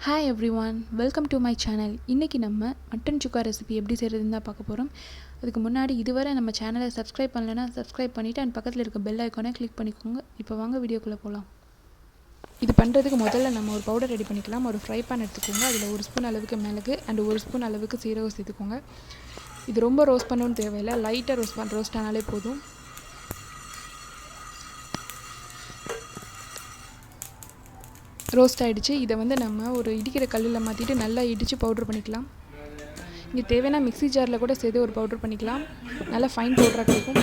Hi everyone, welcome to my channel. இன்னைக்கு நம்ம mutton சுக்கா recipe எப்படி செய்யறதுன்னு தான் பார்க்க போறோம். அதுக்கு முன்னாடி இதுவரை நம்ம சேனலை சப்ஸ்கிரைப் பண்ணலனா சப்ஸ்கிரைப் பண்ணிட்டு அந்த பக்கத்துல இருக்க பெல் ஐகானை கிளிக் பண்ணிக்கோங்க. இப்போ வாங்க வீடியோக்குள்ள போலாம். இது பண்றதுக்கு முதல்ல நம்ம ஒரு பவுடர் ரெடி பண்ணிக்கலாம். ஒரு ஃப்ரை pan எடுத்துக்கோங்க. அதில் 1 ஸ்பூன் அளவுக்கு மிளகு and 1 ஸ்பூன் அளவுக்கு சீரகம் சேர்த்துக்கோங்க. இது ரொம்ப ரோஸ்ட் பண்ணனும் தேவையில்லை. லைட்டா ரோஸ்ட் ஆனாலே போதும். ரோஸ்ட் ஆயிடுச்சு. இதை வந்து நம்ம ஒரு இடிக்கிற கல்லில் மாற்றிட்டு நல்லா இடித்து பவுடர் பண்ணிக்கலாம். இங்கே தேவையான மிக்ஸி ஜாரில் கூட சேர்த்து ஒரு பவுடர் பண்ணிக்கலாம். நல்லா ஃபைன் பவுடராக கிடைக்கும்.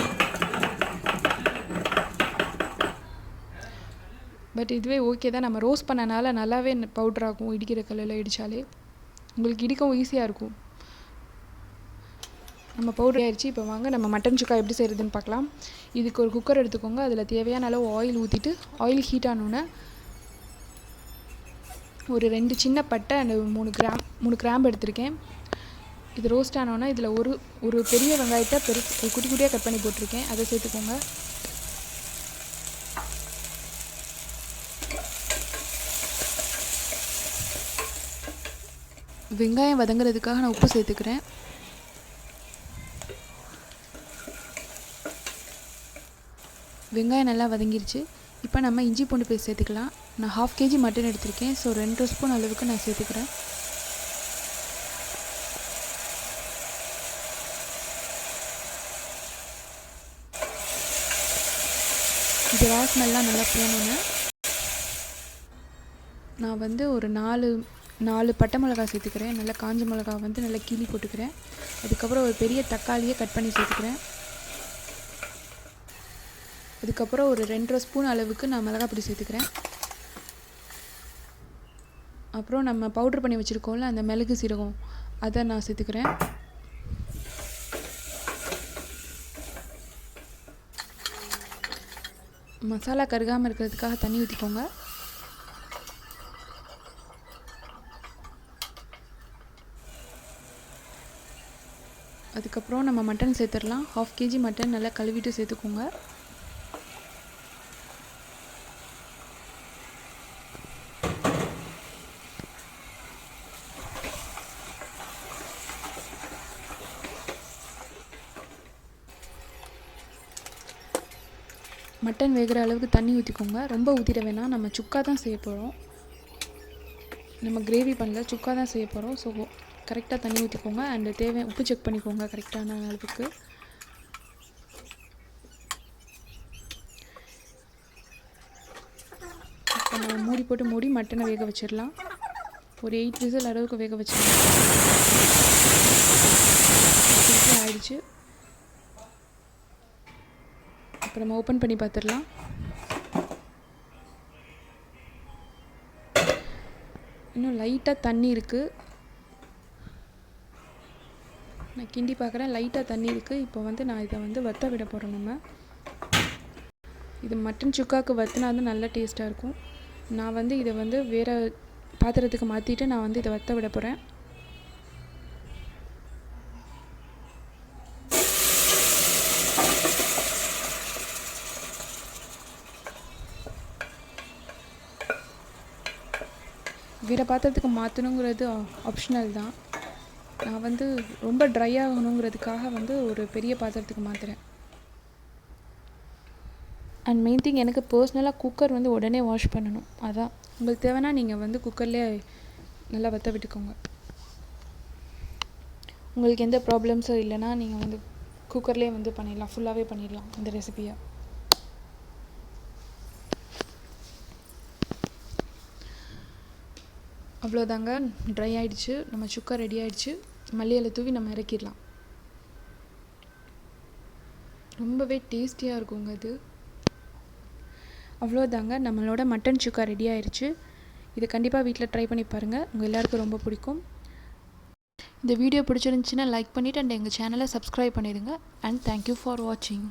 பட் இதுவே ஓகே தான். நம்ம ரோஸ்ட் பண்ணனால நல்லாவே பவுடர் ஆகும். இடிக்கிற கல்லில் இடித்தாலே உங்களுக்கு இடிக்கவும் ஈஸியாக இருக்கும். நம்ம பவுடர் ஆயிடுச்சு. இப்போ வாங்க நம்ம மட்டன் சுக்கா எப்படி செய்கிறதுன்னு பார்க்கலாம். இதுக்கு ஒரு குக்கர் எடுத்துக்கோங்க. அதில் தேவையான அளவு ஆயில் ஊற்றிட்டு ஆயில் ஹீட் ஆனோன்னே ஒரு 2 சின்ன பட்டை அண்ட் 3 கிராம்பு எடுத்திருக்கேன். இது ரோஸ்ட் ஆனோன்னா இதில் ஒரு பெரிய வெங்காயத்தை குட்டி குட்டியாக கட் பண்ணி போட்டிருக்கேன். அதை சேர்த்துக்கோங்க. வெங்காயம் வதங்குறதுக்காக நான் உப்பு சேர்த்துக்கிறேன். வெங்காயம் நல்லா வதங்கிருச்சு. இப்போ நம்ம இஞ்சி பூண்டு பேஸ்ட் சேர்த்துக்கலாம். நான் 1/2 kg மட்டன் எடுத்திருக்கேன். ஸோ 2 ஸ்பூன் அளவுக்கு நான் சேர்த்துக்கிறேன். இது ரா ஸ்மெல்லாம் நல்லா போகணுன்னு நான் வந்து ஒரு 4 பட்டை மிளகாய் சேர்த்துக்கிறேன். நல்லா காஞ்ச மிளகாய் வந்து நல்லா கீழி போட்டுக்கிறேன். அதுக்கப்புறம் ஒரு பெரிய தக்காளியை கட் பண்ணி சேர்த்துக்கிறேன். அதுக்கப்புறம் ஒரு 2 ஸ்பூன் அளவுக்கு நான் மிளகாய் பொடி சேர்த்துக்கிறேன். அப்புறம் நம்ம பவுடர் பண்ணி வச்சுருக்கோம்ல அந்த மிளகு சீரகம் அதை நான் சேர்த்துக்கிறேன். மசாலா கருகாமல் இருக்கிறதுக்காக தண்ணி ஊற்றிக்கோங்க. அதுக்கப்புறம் நம்ம மட்டன் சேர்த்துடலாம். 1/2 kg மட்டன் நல்லா கழுவிட்டு சேர்த்துக்கோங்க. மட்டன் வேகிற அளவுக்கு தண்ணி ஊற்றிக்கோங்க. ரொம்ப ஊற்றிட வேணாம். நம்ம சுக்கா தான் செய்ய போகிறோம். நம்ம கிரேவி பண்ணல, சுக்கா தான் செய்ய போகிறோம். ஸோ கரெக்டாக தண்ணி ஊற்றிக்கோங்க. அண்ட் உப்பு செக் பண்ணிக்கோங்க கரெக்டான அளவுக்கு. இப்போ நம்ம மூடி மட்டனை வேக வச்சிடலாம். ஒரு 8 விசில் அளவுக்கு வேக வச்சிடலாம். ஆயிடுச்சு. இப்போ நம்ம ஓப்பன் பண்ணி பார்த்துடலாம். இன்னும் லைட்டாக தண்ணி இருக்குது. நான் கிண்டி பார்க்குறேன். லைட்டாக தண்ணி இருக்குது. இப்போ வந்து நான் இதை வந்து வற்ற விட போகிறோம். நம்ம இது மட்டன் சுக்காவுக்கு வற்றினா வந்து நல்ல டேஸ்ட்டாக இருக்கும். நான் வந்து இதை வந்து வேறு பாத்திரத்துக்கு மாற்றிட்டு நான் வந்து இதை வற்ற விட போகிறேன். வேறு பாத்திரத்துக்கு மாற்றணுங்கிறது ஆப்ஷனல் தான். நான் வந்து ரொம்ப ட்ரை ஆகணுங்கிறதுக்காக வந்து ஒரு பெரிய பாத்திரத்துக்கு மாற்றுறேன். அண்ட் மெயின் திங், எனக்கு பர்சனலாக குக்கர் வந்து உடனே வாஷ் பண்ணணும். அதான் உங்களுக்கு தேவைன்னா நீங்கள் வந்து குக்கர்லேயே நல்லா வற்ற விட்டுக்கோங்க. உங்களுக்கு எந்த ப்ராப்ளம்ஸும் இல்லைன்னா நீங்கள் வந்து குக்கர்லேயே வந்து பண்ணிடலாம். ஃபுல்லாகவே பண்ணிடலாம் இந்த ரெசிபியை. அவ்வளோதாங்க, ட்ரை ஆகிடுச்சு. நம்ம சுக்கா ரெடி ஆகிடுச்சு. மல்லி இலை தூவி நம்ம இறக்கிடலாம். ரொம்பவே டேஸ்டியாக இருக்குங்க இது. அவ்வளோதாங்க, நம்மளோட மட்டன் சுக்கா ரெடி ஆயிடுச்சு. இதை கண்டிப்பாக வீட்டில் ட்ரை பண்ணி பாருங்கள். உங்கள் எல்லாருக்கும் ரொம்ப பிடிக்கும். இந்த வீடியோ பிடிச்சிருந்துச்சின்னா லைக் பண்ணிவிட்டு அண்ட் எங்கள் சேனலை சப்ஸ்கிரைப் பண்ணிடுங்க. அண்ட் தேங்க்யூ ஃபார் வாட்சிங்.